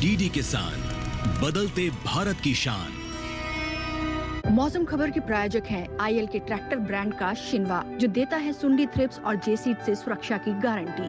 DD किसान, बदलते भारत की शान। मौसम खबर के प्रायोजक हैं आईएल के ट्रैक्टर ब्रांड का शिनवा, जो देता है सुंडी, थ्रिप्स और जेसीड से सुरक्षा की गारंटी।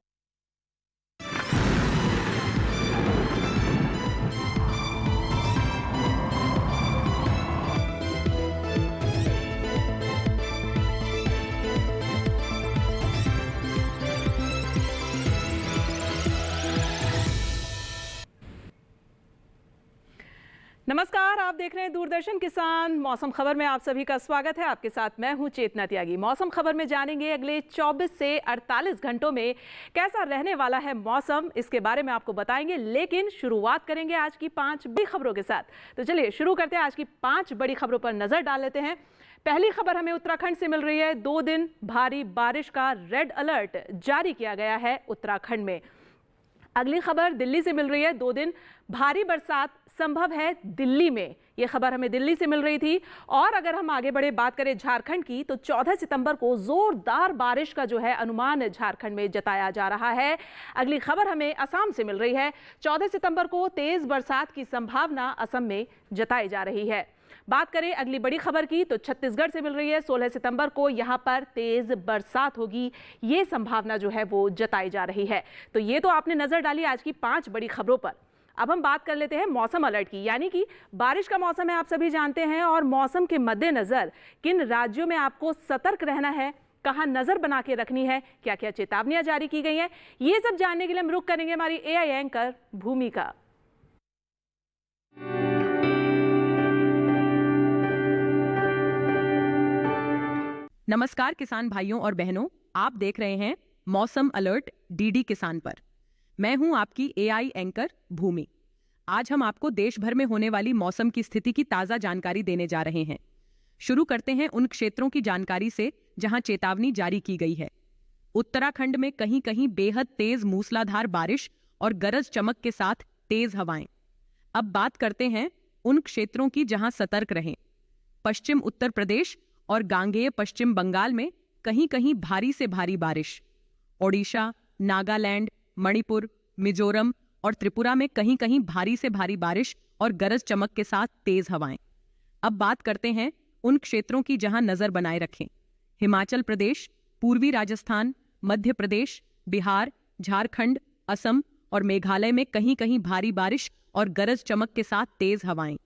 नमस्कार, आप देख रहे हैं दूरदर्शन किसान। मौसम खबर में आप सभी का स्वागत है। आपके साथ मैं हूं चेतना त्यागी। मौसम खबर में जानेंगे अगले 24 से 48 घंटों में कैसा रहने वाला है मौसम, इसके बारे में आपको बताएंगे। लेकिन शुरुआत करेंगे आज की 5 बड़ी खबरों के साथ। तो चलिए शुरू करते हैं। आज की 5 बड़ी खबरों पर नजर डाल लेते हैं। पहली खबर हमें उत्तराखंड से मिल रही है। 2 दिन भारी बारिश का रेड अलर्ट जारी किया गया है उत्तराखंड में। अगली खबर दिल्ली से मिल रही है। 2 दिन भारी बरसात संभव है दिल्ली में, ये खबर हमें दिल्ली से मिल रही थी। और अगर हम आगे बढ़े, बात करें झारखंड की, तो 14 सितंबर को जोरदार बारिश का जो है अनुमान झारखंड में जताया जा रहा है। अगली खबर हमें असम से मिल रही है। 14 सितंबर को तेज बरसात की संभावना असम में जताई जा रही है। बात करें अगली बड़ी खबर की, तो छत्तीसगढ़ से मिल रही है। 16 सितंबर को यहां पर तेज बरसात होगी, ये संभावना जो है वो जताई जा रही है। तो ये तो आपने नजर डाली आज की 5 बड़ी खबरों पर। अब हम बात कर लेते हैं मौसम अलर्ट की, यानी कि बारिश का मौसम है, आप सभी जानते हैं। और मौसम के मद्देनजर किन राज्यों में आपको सतर्क रहना है, कहां नजर बना के रखनी है, क्या क्या चेतावनियां जारी की गई हैं, ये सब जानने के लिए हम रुख करेंगे हमारी एआई एंकर भूमिका। नमस्कार किसान भाइयों और बहनों, आप देख रहे हैं मौसम अलर्ट डीडी किसान पर। मैं हूं आपकी एआई एंकर भूमि। आज हम आपको देश भर में होने वाली मौसम की स्थिति की ताजा जानकारी देने जा रहे हैं। शुरू करते हैं उन क्षेत्रों की जानकारी से जहां चेतावनी जारी की गई है। उत्तराखंड में कहीं कहीं बेहद तेज मूसलाधार बारिश और गरज चमक के साथ तेज हवाएं। अब बात करते हैं उन क्षेत्रों की जहां सतर्क रहें। पश्चिम उत्तर प्रदेश और गांगेय पश्चिम बंगाल में कहीं कहीं भारी से भारी बारिश। ओडिशा, नागालैंड, मणिपुर, मिजोरम और त्रिपुरा में कहीं कहीं भारी से भारी बारिश और गरज चमक के साथ तेज हवाएं। अब बात करते हैं उन क्षेत्रों की जहां नजर बनाए रखें। हिमाचल प्रदेश, पूर्वी राजस्थान, मध्य प्रदेश, बिहार, झारखंड, असम और मेघालय में कहीं कहीं भारी बारिश और गरज चमक के साथ तेज हवाएं।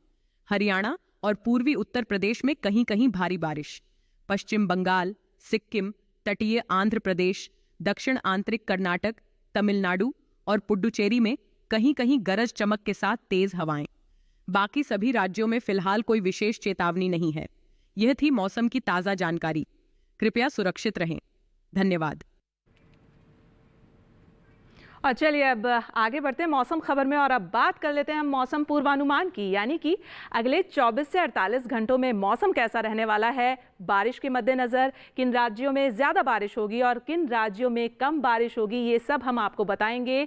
हरियाणा और पूर्वी उत्तर प्रदेश में कहीं कहीं भारी बारिश। पश्चिम बंगाल, सिक्किम, तटीय आंध्र प्रदेश, दक्षिण आंतरिक कर्नाटक, तमिलनाडु और पुडुचेरी में कहीं कहीं गरज चमक के साथ तेज हवाएं। बाकी सभी राज्यों में फिलहाल कोई विशेष चेतावनी नहीं है। यह थी मौसम की ताजा जानकारी। कृपया सुरक्षित रहें। धन्यवाद। और चलिए अब आगे बढ़ते हैं मौसम खबर में और अब बात कर लेते हैं हम मौसम पूर्वानुमान की, यानी कि अगले 24 से 48 घंटों में मौसम कैसा रहने वाला है। बारिश के मद्देनज़र किन राज्यों में ज़्यादा बारिश होगी और किन राज्यों में कम बारिश होगी, ये सब हम आपको बताएंगे।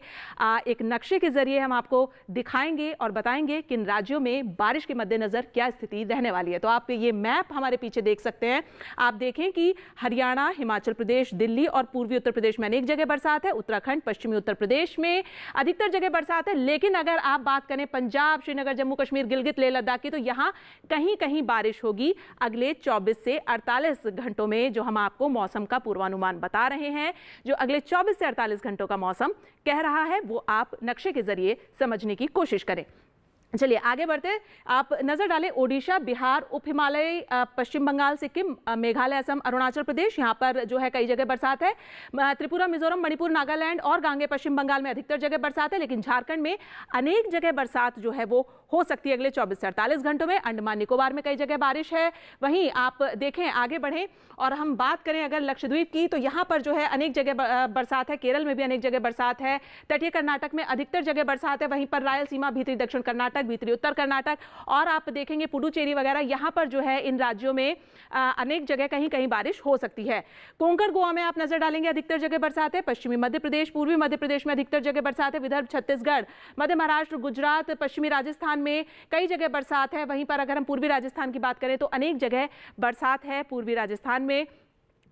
एक नक्शे के जरिए हम आपको दिखाएंगे और बताएंगे किन राज्यों में बारिश के मद्देनज़र क्या स्थिति रहने वाली है। तो आप ये मैप हमारे पीछे देख सकते हैं। आप देखें कि हरियाणा, हिमाचल प्रदेश, दिल्ली और पूर्वी उत्तर प्रदेश में अनेक जगह बरसात है। उत्तराखंड, पश्चिमी उत्तर प्रदेश में अधिकतर जगह बरसात है। लेकिन अगर आप बात करें पंजाब, श्रीनगर, जम्मू कश्मीर, गिलगित, लेह लद्दाख की, तो यहां कहीं कहीं बारिश होगी अगले 24 से 48 घंटों में, जो हम आपको मौसम का पूर्वानुमान बता रहे हैं। जो अगले 24 से 48 घंटों का मौसम कह रहा है वो आप नक्शे के जरिए समझने की कोशिश करें। चलिए आगे बढ़ते। आप नजर डालें ओडिशा, बिहार, उप हिमालय, पश्चिम बंगाल, सिक्किम, मेघालय, असम, अरुणाचल प्रदेश, यहाँ पर जो है कई जगह बरसात है। त्रिपुरा, मिजोरम, मणिपुर, नागालैंड और गांगे पश्चिम बंगाल में अधिकतर जगह बरसात है। लेकिन झारखंड में अनेक जगह बरसात जो है वो हो सकती है अगले 24 से 48 घंटों में। अंडमान निकोबार में कई जगह बारिश है। वहीं आप देखें, आगे बढ़ें और हम बात करें अगर लक्षद्वीप की, तो यहाँ पर जो है अनेक जगह बरसात है। केरल में भी अनेक जगह बरसात है। तटीय कर्नाटक में अधिकतर जगह बरसात है। वहीं पर रायलसीमा, भीतरी दक्षिण कर्नाटक, भीतरी उत्तर कर्नाटक और आप देखेंगे पुडुचेरी वगैरह, यहाँ पर जो है इन राज्यों में अनेक जगह कहीं कहीं बारिश हो सकती है। कोंकण, गोवा में आप नजर डालेंगे अधिकतर जगह बरसात है। पश्चिमी मध्य प्रदेश, पूर्वी मध्य प्रदेश में अधिकतर जगह बरसात है। विदर्भ, छत्तीसगढ़, मध्य महाराष्ट्र, गुजरात, पश्चिमी राजस्थान में कई जगह बरसात है। वहीं पर अगर हम पूर्वी राजस्थान की बात करें तो अनेक जगह बरसात है पूर्वी राजस्थान में।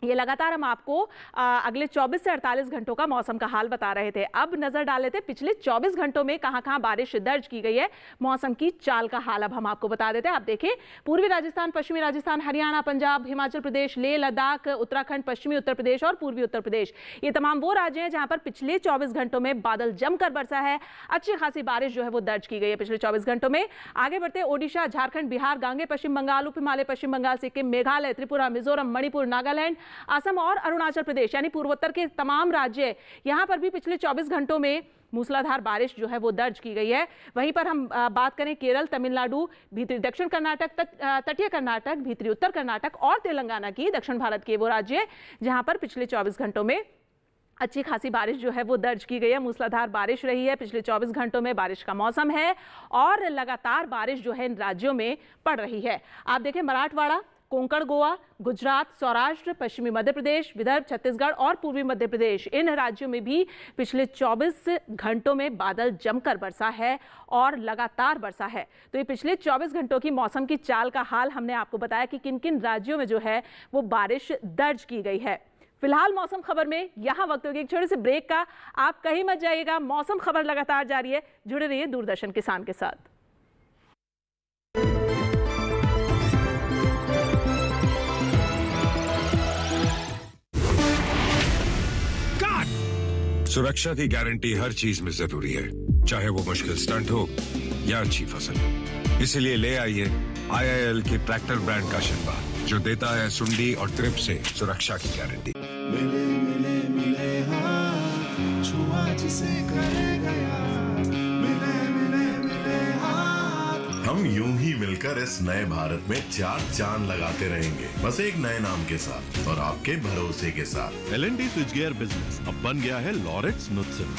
ये लगातार हम आपको अगले 24 से 48 घंटों का मौसम का हाल बता रहे थे। अब नजर डाल लेते पिछले 24 घंटों में कहां-कहां बारिश दर्ज की गई है। मौसम की चाल का हाल अब हम आपको बता देते हैं। आप देखें, पूर्वी राजस्थान, पश्चिमी राजस्थान, हरियाणा, पंजाब, हिमाचल प्रदेश, लेह लद्दाख, उत्तराखंड, पश्चिमी उत्तर प्रदेश और पूर्वी उत्तर प्रदेश, ये तमाम वो राज्य हैं जहां पर पिछले 24 घंटों में बादल जमकर बरसा है। अच्छी खासी बारिश जो है वो दर्ज की गई है पिछले 24 घंटों में। आगे बढ़ते ओडिशा, झारखंड, बिहार, गांगे पश्चिम बंगाल, उप हिमालय, पश्चिम बंगाल, सिक्किम, मेघालय, त्रिपुरा, मिजोरम, मणिपुर, नागालैंड, असम और अरुणाचल प्रदेश यानी पूर्वोत्तर के तमाम राज्य, यहां पर भी पिछले 24 घंटों में मूसलाधार बारिश जो है वो दर्ज की गई है। वहीं पर हम बात करें केरल, तमिलनाडु, भीतरी दक्षिण कर्नाटक, तटीय कर्नाटक, भीतरी उत्तर कर्नाटक और तेलंगाना की, दक्षिण भारत के वो राज्य जहां पर पिछले 24 घंटों में अच्छी खासी बारिश जो है वो दर्ज की गई है। मूसलाधार बारिश रही है। पिछले 24 घंटों में बारिश का मौसम है और लगातार बारिश जो है इन राज्यों में पड़ रही है। आप देखें, मराठवाड़ा, कोंकण, गोवा, गुजरात, सौराष्ट्र, पश्चिमी मध्य प्रदेश, विदर्भ, छत्तीसगढ़ और पूर्वी मध्य प्रदेश, इन राज्यों में भी पिछले 24 घंटों में बादल जमकर बरसा है और लगातार बरसा है। तो ये पिछले 24 घंटों की मौसम की चाल का हाल हमने आपको बताया कि किन किन राज्यों में जो है वो बारिश दर्ज की गई है। फिलहाल मौसम खबर में यहां वक्त होगी एक छोटे से ब्रेक का। आप कहीं मत जाइएगा, मौसम खबर लगातार जारी है। जुड़े रहिए दूरदर्शन किसान के साथ। सुरक्षा की गारंटी हर चीज में जरूरी है, चाहे वो मुश्किल स्टंट हो या अच्छी फसल। इसलिए ले आइए IIL के ट्रैक्टर ब्रांड का शिनवा, जो देता है सुंडी और ट्रिप से सुरक्षा की गारंटी। मिले मिले मिले हाँ, छुआ जिसे करेगा यार। मिले मिले मिले हाँ, हम यूं ही मिलकर इस नए भारत में 4 चांद लगाते रहेंगे, बस एक नए नाम के साथ और आपके भरोसे के साथ। L&T स्विच गियर बिजनेस अब बन गया है लॉरेट्स नुत्सन।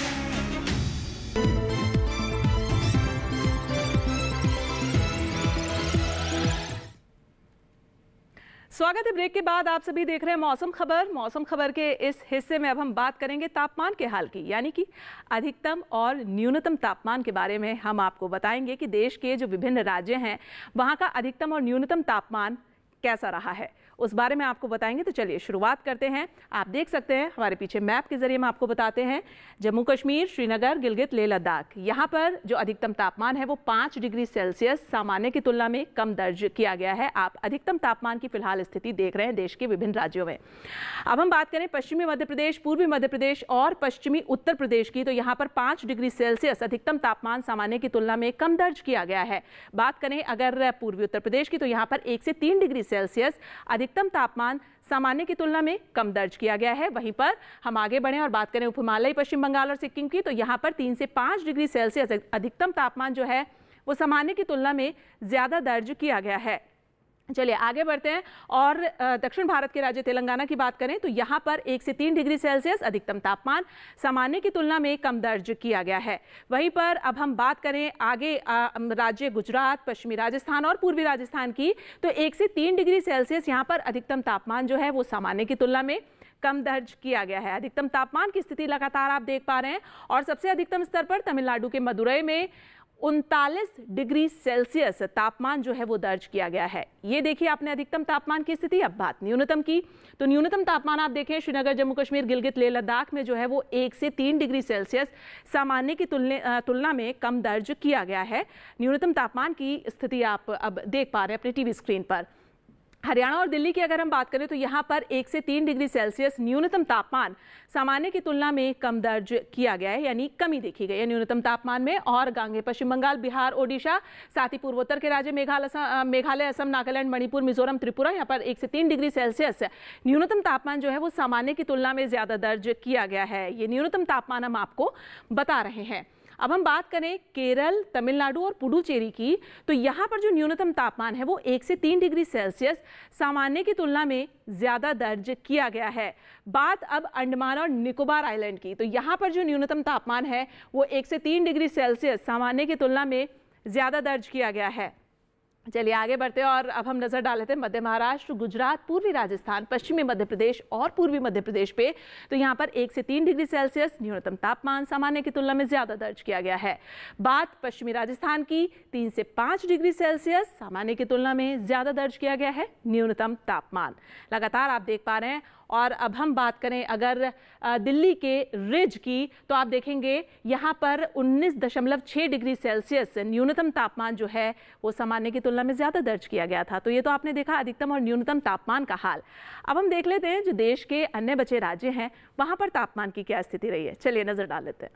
स्वागत है ब्रेक के बाद। आप सभी देख रहे हैं मौसम खबर। मौसम खबर के इस हिस्से में अब हम बात करेंगे तापमान के हाल की, यानी कि अधिकतम और न्यूनतम तापमान के बारे में हम आपको बताएंगे कि देश के जो विभिन्न राज्य हैं वहां का अधिकतम और न्यूनतम तापमान कैसा रहा है, उस बारे में आपको बताएंगे। तो चलिए शुरुआत करते हैं। आप देख सकते हैं हमारे पीछे मैप के जरिए हम आपको बताते हैं। जम्मू कश्मीर, श्रीनगर, गिलगित, लेह लद्दाख, यहाँ पर जो अधिकतम तापमान है वो 5 डिग्री सेल्सियस सामान्य की तुलना में कम दर्ज किया गया है। आप अधिकतम तापमान की फिलहाल स्थिति देख रहे हैं देश के विभिन्न राज्यों में। अब हम बात करें पश्चिमी मध्य प्रदेश, पूर्वी मध्य प्रदेश और पश्चिमी उत्तर प्रदेश की, तो यहाँ पर 5 डिग्री सेल्सियस अधिकतम तापमान सामान्य की तुलना में कम दर्ज किया गया है। बात करें अगर पूर्वी उत्तर प्रदेश की, तो यहाँ पर 1 से 3 डिग्री सेल्सियस अधिकतम तापमान सामान्य की तुलना में कम दर्ज किया गया है। वहीं पर हम आगे बढ़ें और बात करें उप हिमालयी पश्चिम बंगाल और सिक्किम की, तो यहाँ पर 3 से 5 डिग्री सेल्सियस अधिकतम तापमान जो है वो सामान्य की तुलना में ज्यादा दर्ज किया गया है। चलिए आगे बढ़ते हैं और दक्षिण भारत के राज्य तेलंगाना की बात करें, तो यहाँ पर 1 से 3 डिग्री सेल्सियस अधिकतम तापमान सामान्य की तुलना में कम दर्ज किया गया है। वहीं पर अब हम बात करें आगे राज्य गुजरात, पश्चिमी राजस्थान और पूर्वी राजस्थान की, तो 1 से 3 डिग्री सेल्सियस यहाँ पर अधिकतम तापमान जो है वो सामान्य की तुलना में कम दर्ज किया गया है। अधिकतम तापमान की स्थिति लगातार आप देख पा रहे हैं और सबसे अधिकतम स्तर पर तमिलनाडु के मदुरई में 39 डिग्री सेल्सियस तापमान जो है वो दर्ज किया गया है। ये देखिए आपने अधिकतम तापमान की स्थिति। अब बात न्यूनतम की, तो न्यूनतम तापमान आप देखें श्रीनगर, जम्मू कश्मीर, गिलगित, लेह लद्दाख में जो है वो 1 से 3 डिग्री सेल्सियस सामान्य की तुलना में कम दर्ज किया गया है। न्यूनतम तापमान की स्थिति आप अब देख पा रहे हैं अपने टीवी स्क्रीन पर। हरियाणा और दिल्ली की अगर हम बात करें तो यहाँ पर 1 से 3 डिग्री सेल्सियस न्यूनतम तापमान सामान्य की तुलना में कम दर्ज किया गया है, यानी कमी देखी गई है न्यूनतम तापमान में। और गांगे पश्चिम बंगाल, बिहार, ओडिशा, साथ ही पूर्वोत्तर के राज्य मेघालय, असम, नागालैंड, मणिपुर, मिजोरम, त्रिपुरा, यहाँ पर 1 से 3 डिग्री सेल्सियस न्यूनतम तापमान जो है वो सामान्य की तुलना में ज्यादा दर्ज किया गया है। ये न्यूनतम तापमान हम आपको बता रहे हैं। अब हम बात करें केरल, तमिलनाडु और पुडुचेरी की, तो यहाँ पर जो न्यूनतम तापमान है वो 1 से 3 डिग्री सेल्सियस सामान्य की तुलना में ज्यादा दर्ज किया गया है। बात अब अंडमान और निकोबार आइलैंड की, तो यहाँ पर जो न्यूनतम तापमान है वो 1 से 3 डिग्री सेल्सियस सामान्य की तुलना में ज्यादा दर्ज किया गया है। चलिए आगे बढ़ते हैं और अब हम नजर डाल लेते हैं मध्य महाराष्ट्र, गुजरात, पूर्वी राजस्थान, पश्चिमी मध्य प्रदेश और पूर्वी मध्य प्रदेश पे, तो यहाँ पर 1 से 3 डिग्री सेल्सियस न्यूनतम तापमान सामान्य की तुलना में ज्यादा दर्ज किया गया है। बात पश्चिमी राजस्थान की, 3 से 5 डिग्री सेल्सियस सामान्य की तुलना में ज्यादा दर्ज किया गया है न्यूनतम तापमान। लगातार आप देख पा रहे हैं और अब हम बात करें अगर दिल्ली के रिज की, तो आप देखेंगे यहाँ पर 19.6 डिग्री सेल्सियस न्यूनतम तापमान जो है वो सामान्य की तुलना में ज़्यादा दर्ज किया गया था। तो ये तो आपने देखा अधिकतम और न्यूनतम तापमान का हाल। अब हम देख लेते हैं जो देश के अन्य बचे राज्य हैं वहाँ पर तापमान की क्या स्थिति रही है। चलिए नज़र डाल लेते हैं।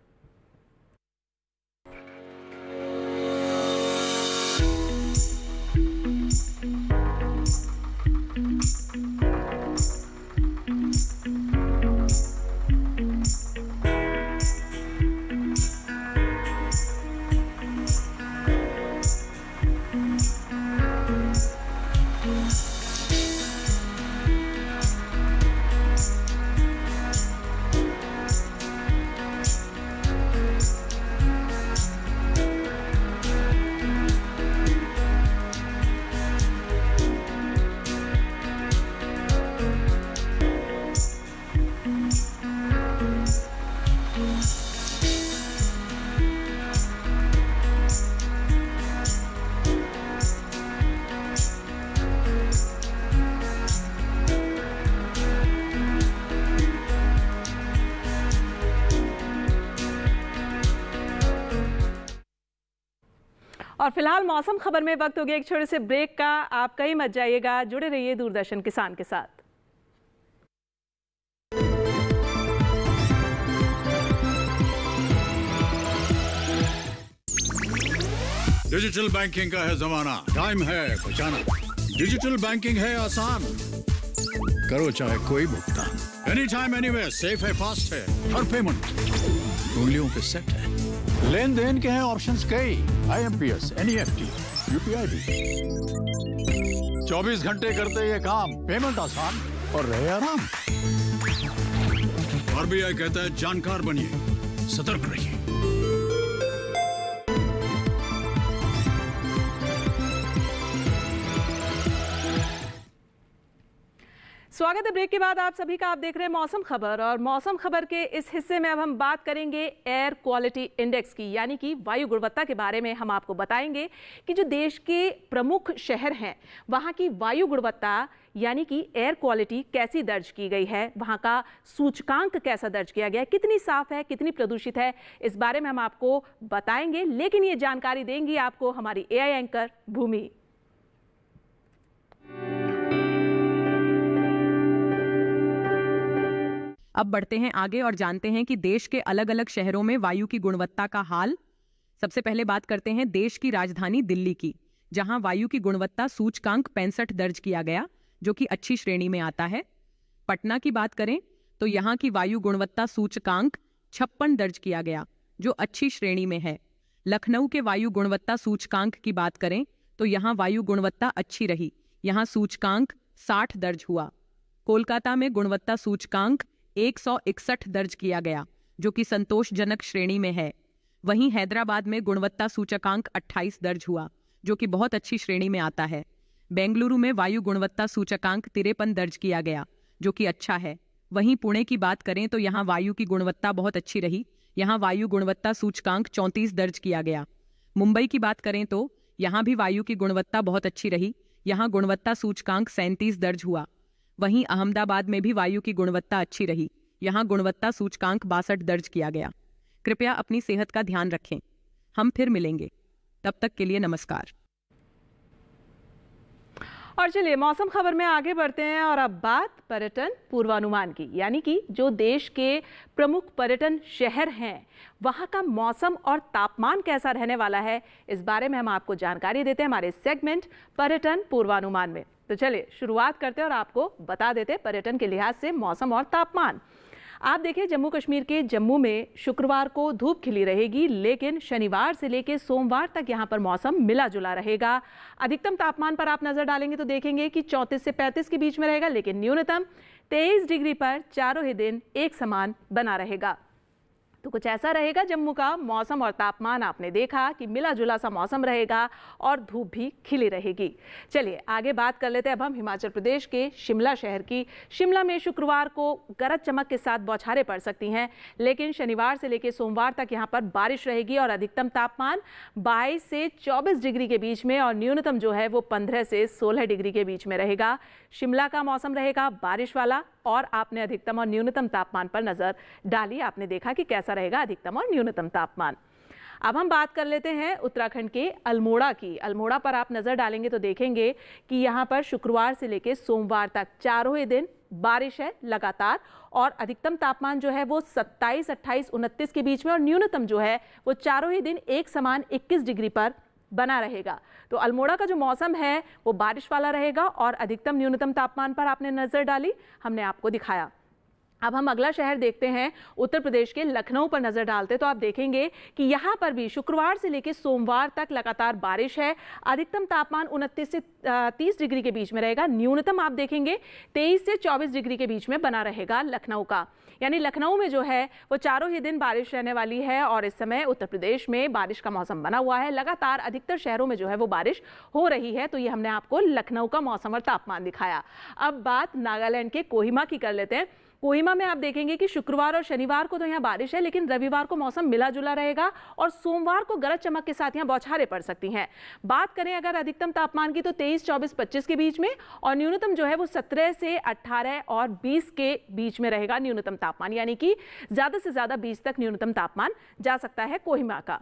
और फिलहाल मौसम खबर में वक्त हो गया एक छोटे से ब्रेक का। आप कहीं मत जाइएगा, जुड़े रहिए दूरदर्शन किसान के साथ। डिजिटल बैंकिंग का है जमाना, टाइम है बचाना। डिजिटल बैंकिंग है आसान, करो चाहे कोई भुगतान, एनी टाइम एनीवेयर, सेफ है, फास्ट है, हर पेमेंट उंगलियों पे सेट है। लेन देन के हैं ऑप्शंस कई, IMPS, NEFT, UPI भी। 24 घंटे करते ये काम, पेमेंट आसान और रहे आराम। RBI कहता है जानकार बनिए, सतर्क रहिए। स्वागत है ब्रेक के बाद आप सभी का। आप देख रहे हैं मौसम खबर, और मौसम खबर के इस हिस्से में अब हम बात करेंगे एयर क्वालिटी इंडेक्स की, यानी कि वायु गुणवत्ता के बारे में। हम आपको बताएंगे कि जो देश के प्रमुख शहर हैं वहाँ की वायु गुणवत्ता यानी कि एयर क्वालिटी कैसी दर्ज की गई है, वहाँ का सूचकांक कैसा दर्ज किया गया है, कितनी साफ है, कितनी प्रदूषित है, इस बारे में हम आपको बताएंगे। लेकिन ये जानकारी देंगी आपको हमारी AI एंकर भूमि। अब बढ़ते हैं आगे और जानते हैं कि देश के अलग अलग शहरों में वायु की गुणवत्ता का हाल। सबसे पहले बात करते हैं देश की राजधानी दिल्ली की, जहां वायु की गुणवत्ता सूचकांक 65 दर्ज किया गया, जो कि अच्छी श्रेणी में आता है। पटना की बात करें तो यहां की वायु गुणवत्ता सूचकांक 56 दर्ज किया गया, जो अच्छी श्रेणी में है। लखनऊ के वायु गुणवत्ता सूचकांक की बात करें तो यहां वायु गुणवत्ता अच्छी रही, यहां सूचकांक 60 दर्ज हुआ। कोलकाता में गुणवत्ता सूचकांक 161 दर्ज किया गया, जो कि संतोषजनक श्रेणी में है। वहीं हैदराबाद में गुणवत्ता सूचकांक 28 दर्ज हुआ, जो कि बहुत अच्छी श्रेणी में आता है। बेंगलुरु में वायु गुणवत्ता सूचकांक 53 दर्ज किया गया, जो कि अच्छा है। वहीं पुणे की बात करें तो यहाँ वायु की गुणवत्ता बहुत अच्छी रही, यहाँ वायु गुणवत्ता सूचकांक 34 दर्ज किया गया। मुंबई की बात करें तो यहाँ भी वायु की गुणवत्ता बहुत अच्छी रही, यहाँ गुणवत्ता सूचकांक 37 दर्ज हुआ। वहीं अहमदाबाद में भी वायु की गुणवत्ता अच्छी रही, यहाँ गुणवत्ता सूचकांक 62 दर्ज किया गया। कृपया अपनी सेहत का ध्यान रखें। हम फिर मिलेंगे, तब तक के लिए नमस्कार। और चलिए मौसम खबर में आगे बढ़ते हैं, और अब बात पर्यटन पूर्वानुमान की, यानी कि जो देश के प्रमुख पर्यटन शहर हैं वहाँ का मौसम और तापमान कैसा रहने वाला है, इस बारे में हम आपको जानकारी देते हैं हमारे सेगमेंट पर्यटन पूर्वानुमान में। तो चलिए शुरुआत करते हैं और आपको बता देते हैं पर्यटन के लिहाज से मौसम और तापमान। आप देखिए जम्मू कश्मीर के जम्मू में शुक्रवार को धूप खिली रहेगी, लेकिन शनिवार से लेकर सोमवार तक यहाँ पर मौसम मिला जुला रहेगा। अधिकतम तापमान पर आप नजर डालेंगे तो देखेंगे कि 34 से 35 के बीच में रहेगा, लेकिन न्यूनतम 23 डिग्री पर चारों ही दिन एक समान बना रहेगा। तो कुछ ऐसा रहेगा जम्मू का मौसम और तापमान। आपने देखा कि मिला जुला सा मौसम रहेगा और धूप भी खिली रहेगी। चलिए आगे बात कर लेते हैं अब हम हिमाचल प्रदेश के शिमला शहर की। शिमला में शुक्रवार को गरज चमक के साथ बौछारें पड़ सकती हैं, लेकिन शनिवार से लेकर सोमवार तक यहाँ पर बारिश रहेगी और अधिकतम तापमान 22 से 24 डिग्री के बीच में और न्यूनतम जो है वो 15 से 16 डिग्री के बीच में रहेगा। शिमला का मौसम रहेगा बारिश वाला, और आपने अधिकतम और न्यूनतम तापमान पर नजर डाली। आपने देखा कि कैसा रहेगा अधिकतम और न्यूनतम तापमान। अब हम बात कर लेते हैं उत्तराखंड के अल्मोड़ा की। अल्मोड़ा पर आप नजर डालेंगे तो देखेंगे कि यहाँ पर शुक्रवार से लेकर सोमवार तक चारों ही दिन बारिश है लगातार, और अधिकतम तापमान जो है वो 27, 28, 29 के बीच में, और न्यूनतम जो है वो चारों ही दिन एक समान 21 डिग्री पर बना रहेगा। तो अल्मोड़ा का जो मौसम है वो बारिश वाला रहेगा, और अधिकतम न्यूनतम तापमान पर आपने नजर डाली, हमने आपको दिखाया। अब हम अगला शहर देखते हैं, उत्तर प्रदेश के लखनऊ पर नजर डालते तो आप देखेंगे कि यहाँ पर भी शुक्रवार से लेकर सोमवार तक लगातार बारिश है। अधिकतम तापमान 29 से 30 डिग्री के बीच में रहेगा, न्यूनतम आप देखेंगे 23 से 24 डिग्री के बीच में बना रहेगा लखनऊ का। यानी लखनऊ में जो है वो चारों ही दिन बारिश रहने वाली है, और इस समय उत्तर प्रदेश में बारिश का मौसम बना हुआ है। लगातार अधिकतर शहरों में जो है वो बारिश हो रही है। तो ये हमने आपको लखनऊ का मौसम और तापमान दिखाया। अब बात नागालैंड के कोहिमा की कर लेते हैं। कोहिमा में आप देखेंगे कि शुक्रवार और शनिवार को तो यहाँ बारिश है, लेकिन रविवार को मौसम मिला जुला रहेगा, और सोमवार को गरज चमक के साथ यहाँ बौछारें पड़ सकती हैं। बात करें अगर अधिकतम तापमान की तो 23, 24, 25 के बीच में, और न्यूनतम जो है वो 17 से 18 और 20 के बीच में रहेगा न्यूनतम तापमान। यानी कि ज्यादा से ज्यादा 20 तक न्यूनतम तापमान जा सकता है कोहिमा का।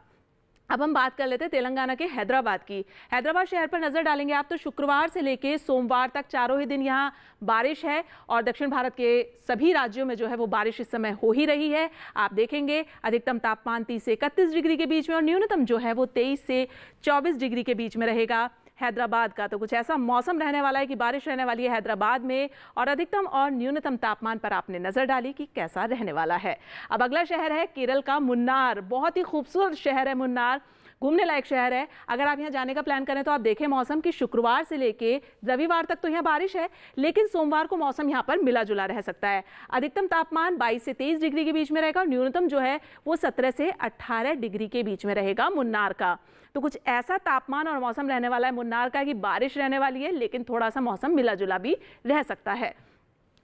अब हम बात कर लेते हैं तेलंगाना के हैदराबाद की। हैदराबाद शहर पर नजर डालेंगे आप तो शुक्रवार से लेकर सोमवार तक चारों ही दिन यहाँ बारिश है, और दक्षिण भारत के सभी राज्यों में जो है वो बारिश इस समय हो ही रही है। आप देखेंगे अधिकतम तापमान 30 से 31 डिग्री के बीच में, और न्यूनतम जो है वो 23 से 24 डिग्री के बीच में रहेगा हैदराबाद का। तो कुछ ऐसा मौसम रहने वाला है कि बारिश रहने वाली है हैदराबाद में, और अधिकतम और न्यूनतम तापमान पर आपने नजर डाली कि कैसा रहने वाला है। अब अगला शहर है केरल का मुन्नार। बहुत ही खूबसूरत शहर है मुन्नार, घूमने लायक शहर है। अगर आप यहाँ जाने का प्लान करें तो आप देखें मौसम की शुक्रवार से लेके रविवार तक तो यहाँ बारिश है, लेकिन सोमवार को मौसम यहाँ पर मिला जुला रह सकता है। अधिकतम तापमान 22 से 23 डिग्री के बीच में रहेगा, और न्यूनतम जो है वो 17 से 18 डिग्री के बीच में रहेगा मुन्नार का। तो कुछ ऐसा तापमान और मौसम रहने वाला है मुन्नार का कि बारिश रहने वाली है, लेकिन थोड़ा सा मौसम मिला जुला भी रह सकता है।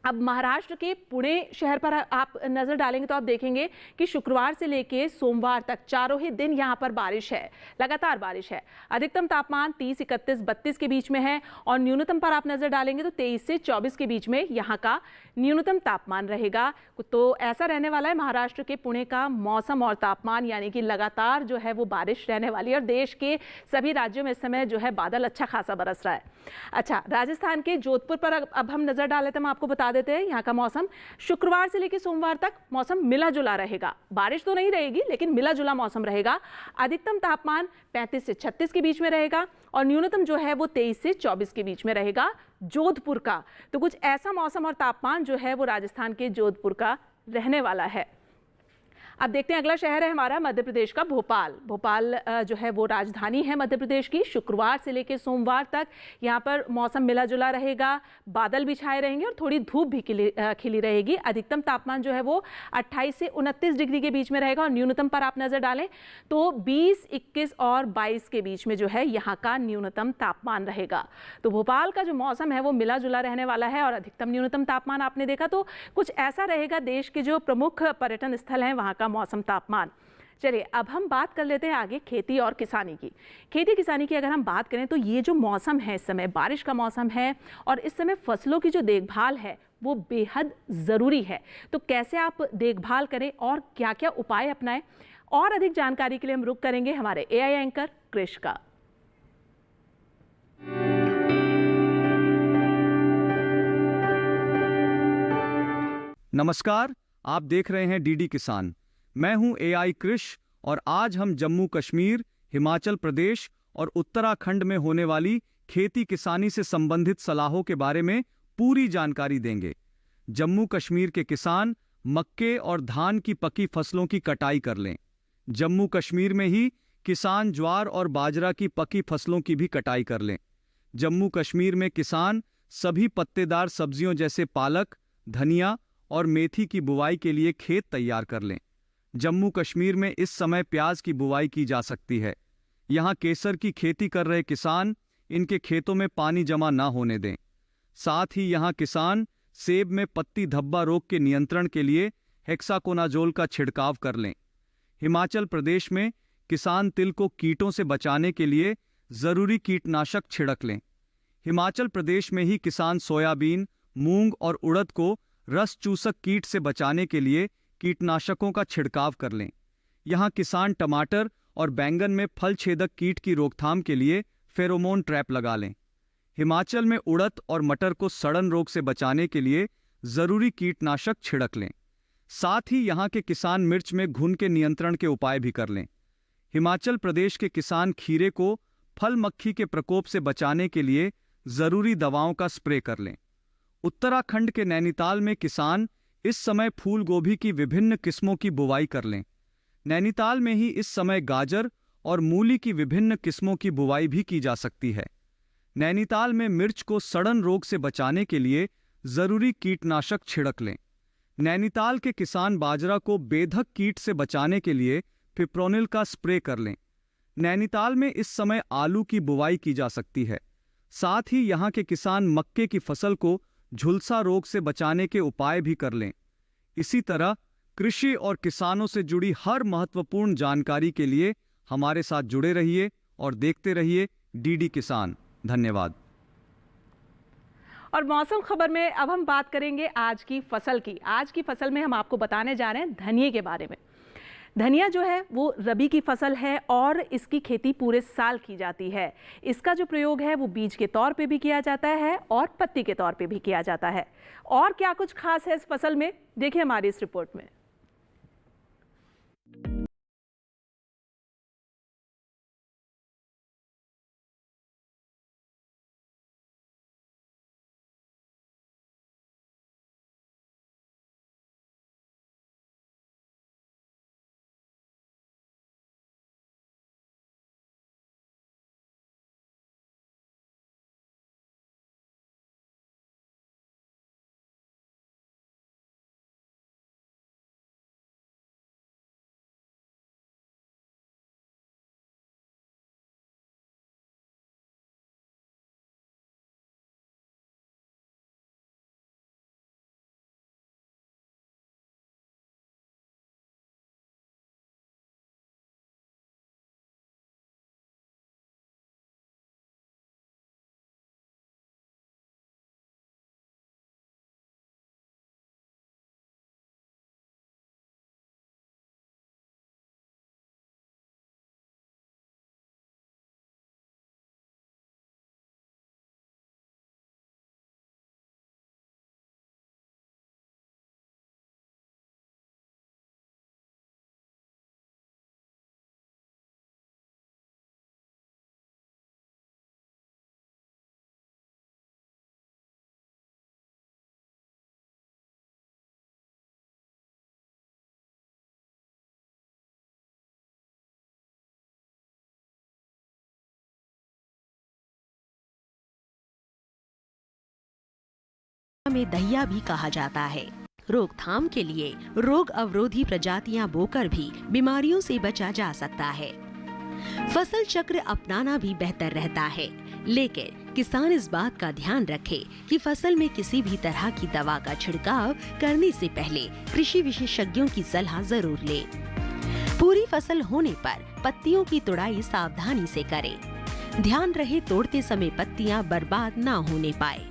अब महाराष्ट्र के पुणे शहर पर आप नजर डालेंगे तो आप देखेंगे कि शुक्रवार से लेकर सोमवार तक चारों ही दिन यहां पर बारिश है, लगातार बारिश है। अधिकतम तापमान 30, 31, 32 के बीच में है, और न्यूनतम पर आप नजर डालेंगे तो 23 से 24 के बीच में यहां का न्यूनतम तापमान रहेगा। तो ऐसा रहने वाला है महाराष्ट्र के पुणे का मौसम और तापमान, यानी कि लगातार जो है वो बारिश रहने वाली है, और देश के सभी राज्यों में इस समय जो है बादल अच्छा खासा बरस रहा है। अच्छा, राजस्थान के जोधपुर पर अब हम नजर डाले तो हम आपको बता देते हैं यहाँ का मौसम शुक्रवार से लेकर सोमवार तक मौसम मिला जुला रहेगा। बारिश तो नहीं रहेगी, लेकिन मिला जुला मौसम रहेगा। अधिकतम तापमान 35 से 36 के बीच में रहेगा, और न्यूनतम जो है वो 23 से 24 के बीच में रहेगा जोधपुर का। तो कुछ ऐसा मौसम और तापमान जो है वो राजस्थान के जोधपुर का रहने वाला है। अब देखते हैं अगला शहर है हमारा मध्य प्रदेश का भोपाल। भोपाल जो है वो राजधानी है मध्य प्रदेश की। शुक्रवार से लेकर सोमवार तक यहाँ पर मौसम मिला जुला रहेगा, बादल भी छाए रहेंगे, और थोड़ी धूप भी खिली रहेगी। अधिकतम तापमान जो है वो 28 से 29 डिग्री के बीच में रहेगा, और न्यूनतम पर आप नजर डालें तो 20, 21 और 22 के बीच में जो है यहाँ का न्यूनतम तापमान रहेगा। तो भोपाल का जो मौसम है वो मिला जुला रहने वाला है, और अधिकतम न्यूनतम तापमान आपने देखा तो कुछ ऐसा रहेगा देश के जो प्रमुख पर्यटन स्थल हैं वहाँ का मौसम तापमान। चलिए अब हम बात कर लेते हैं आगे खेती और किसानी की। खेती किसानी की अगर हम बात करें तो ये जो मौसम है इस समय बारिश का मौसम है, और इस समय फसलों की जो देखभाल है वो बेहद ज़रूरी है। तो कैसे आप देखभाल करें और क्या क्या उपाय अपनाएं, और अधिक जानकारी के लिए हम रुख करेंगे हमारे एआई एंकर कृष का। नमस्कार, आप देख रहे हैं डीडी किसान। मैं हूं एआई कृष, और आज हम जम्मू कश्मीर, हिमाचल प्रदेश और उत्तराखंड में होने वाली खेती किसानी से संबंधित सलाहों के बारे में पूरी जानकारी देंगे। जम्मू कश्मीर के किसान मक्के और धान की पकी फसलों की कटाई कर लें। जम्मू कश्मीर में ही किसान ज्वार और बाजरा की पकी फसलों की भी कटाई कर लें। जम्मू कश्मीर में किसान सभी पत्तेदार सब्जियों जैसे पालक, धनिया और मेथी की बुवाई के लिए खेत तैयार कर लें। जम्मू कश्मीर में इस समय प्याज की बुवाई की जा सकती है। यहाँ केसर की खेती कर रहे किसान इनके खेतों में पानी जमा न होने दें। साथ ही यहाँ किसान सेब में पत्ती धब्बा रोग के नियंत्रण के लिए हेक्साकोनाजोल का छिड़काव कर लें। हिमाचल प्रदेश में किसान तिल को कीटों से बचाने के लिए जरूरी कीटनाशक छिड़क लें। हिमाचल प्रदेश में ही किसान सोयाबीन, मूंग और उड़द को रस चूसक कीट से बचाने के लिए कीटनाशकों का छिड़काव कर लें। यहाँ किसान टमाटर और बैंगन में फल छेदक कीट की रोकथाम के लिए फेरोमोन ट्रैप लगा लें। हिमाचल में उड़द और मटर को सड़न रोग से बचाने के लिए जरूरी कीटनाशक छिड़क लें। साथ ही यहाँ के किसान मिर्च में घुन के नियंत्रण के उपाय भी कर लें। हिमाचल प्रदेश के किसान खीरे को फल मक्खी के प्रकोप से बचाने के लिए जरूरी दवाओं का स्प्रे कर लें। उत्तराखंड के नैनीताल में किसान इस समय फूल गोभी की विभिन्न किस्मों की बुवाई कर लें। नैनीताल में ही इस समय गाजर और मूली की विभिन्न किस्मों की बुवाई भी की जा सकती है। नैनीताल में मिर्च को सड़न रोग से बचाने के लिए जरूरी कीटनाशक छिड़क लें। नैनीताल के किसान बाजरा को बेधक कीट से बचाने के लिए फिप्रोनिल का स्प्रे कर लें। नैनीताल में इस समय आलू की बुवाई की जा सकती है। साथ ही यहाँ के किसान मक्के की फसल को झुलसा रोग से बचाने के उपाय भी कर लें। इसी तरह कृषि और किसानों से जुड़ी हर महत्वपूर्ण जानकारी के लिए हमारे साथ जुड़े रहिए और देखते रहिए डीडी किसान। धन्यवाद। और मौसम खबर में अब हम बात करेंगे आज की फसल की। आज की फसल में हम आपको बताने जा रहे हैं धनिये के बारे में। धनिया जो है वो रबी की फसल है और इसकी खेती पूरे साल की जाती है। इसका जो प्रयोग है वो बीज के तौर पे भी किया जाता है और पत्ती के तौर पे भी किया जाता है। और क्या कुछ खास है इस फसल में, देखिए हमारी इस रिपोर्ट में। में दहिया भी कहा जाता है। रोकथाम के लिए रोग अवरोधी प्रजातियां बोकर भी बीमारियों से बचा जा सकता है। फसल चक्र अपनाना भी बेहतर रहता है, लेकिन किसान इस बात का ध्यान रखे कि फसल में किसी भी तरह की दवा का छिड़काव करने से पहले कृषि विशेषज्ञों की सलाह जरूर ले। पूरी फसल होने पर पत्तियों की तुड़ाई सावधानी से करें। ध्यान रहे तोड़ते समय पत्तियां बर्बाद ना होने पाए।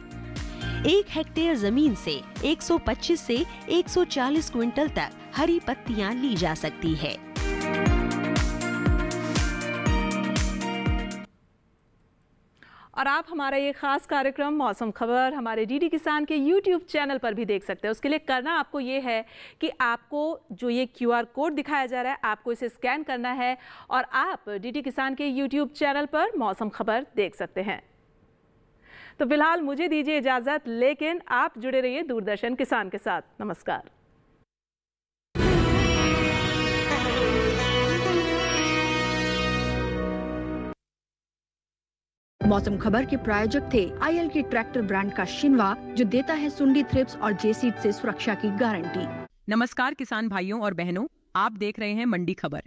1 हेक्टेयर जमीन से 125 से 140 क्विंटल तक हरी पत्तियां ली जा सकती है। और आप हमारा ये खास कार्यक्रम मौसम खबर हमारे डीडी किसान के YouTube चैनल पर भी देख सकते हैं। उसके लिए करना आपको ये है कि आपको जो ये QR कोड दिखाया जा रहा है, आपको इसे स्कैन करना है और आप डीडी किसान के YouTube चैनल पर मौसम खबर देख सकते हैं। तो फिलहाल मुझे दीजिए इजाजत, लेकिन आप जुड़े रहिए दूरदर्शन किसान के साथ। नमस्कार। मौसम खबर के प्रायोजक थे आईएल के ट्रैक्टर ब्रांड का शिनवा, जो देता है सुंडी थ्रिप्स और जेसीड से सुरक्षा की गारंटी। नमस्कार किसान भाइयों और बहनों, आप देख रहे हैं मंडी खबर।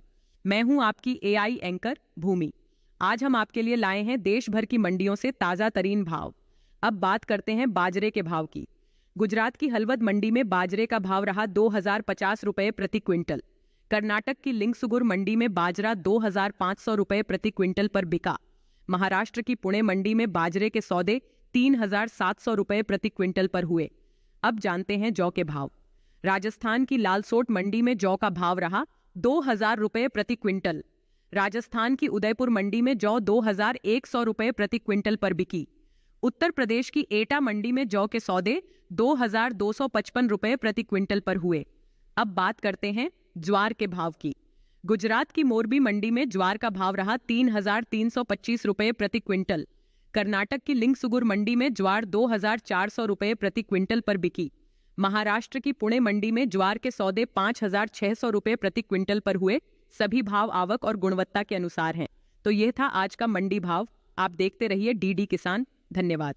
मैं हूं आपकी एआई एंकर भूमि। आज हम आपके लिए लाए हैं देश भर की मंडियों से ताजा तरीन भाव। अब बात करते हैं बाजरे के भाव की। गुजरात की हलवद मंडी में बाजरे का भाव रहा 2050 रुपए प्रति क्विंटल। कर्नाटक की लिंगसुगुर मंडी में बाजरा 2500 रुपए प्रति क्विंटल पर बिका। महाराष्ट्र की पुणे मंडी में बाजरे के सौदे 3700 रुपए प्रति क्विंटल पर हुए। अब जानते हैं जौ के भाव। राजस्थान की लालसोट मंडी में जौ का भाव रहा 2,000 रुपए प्रति क्विंटल। राजस्थान की उदयपुर मंडी में जौ 2,100 रुपए प्रति क्विंटल पर बिकी। उत्तर प्रदेश की एटा मंडी में जौ के सौदे 2,255 रुपए प्रति क्विंटल पर हुए। अब बात करते हैं ज्वार के भाव की। गुजरात की मोरबी मंडी में ज्वार का भाव रहा 3,325 रुपए प्रति क्विंटल। कर्नाटक की लिंगसुगुर मंडी में ज्वार 2,400 रुपए प्रति क्विंटल पर बिकी। महाराष्ट्र की पुणे मंडी में ज्वार के सौदे 5,600 रुपए प्रति क्विंटल पर हुए। सभी भाव आवक और गुणवत्ता के अनुसार हैं। तो यह था आज का मंडी भाव। आप देखते रहिए डीडी किसान। धन्यवाद।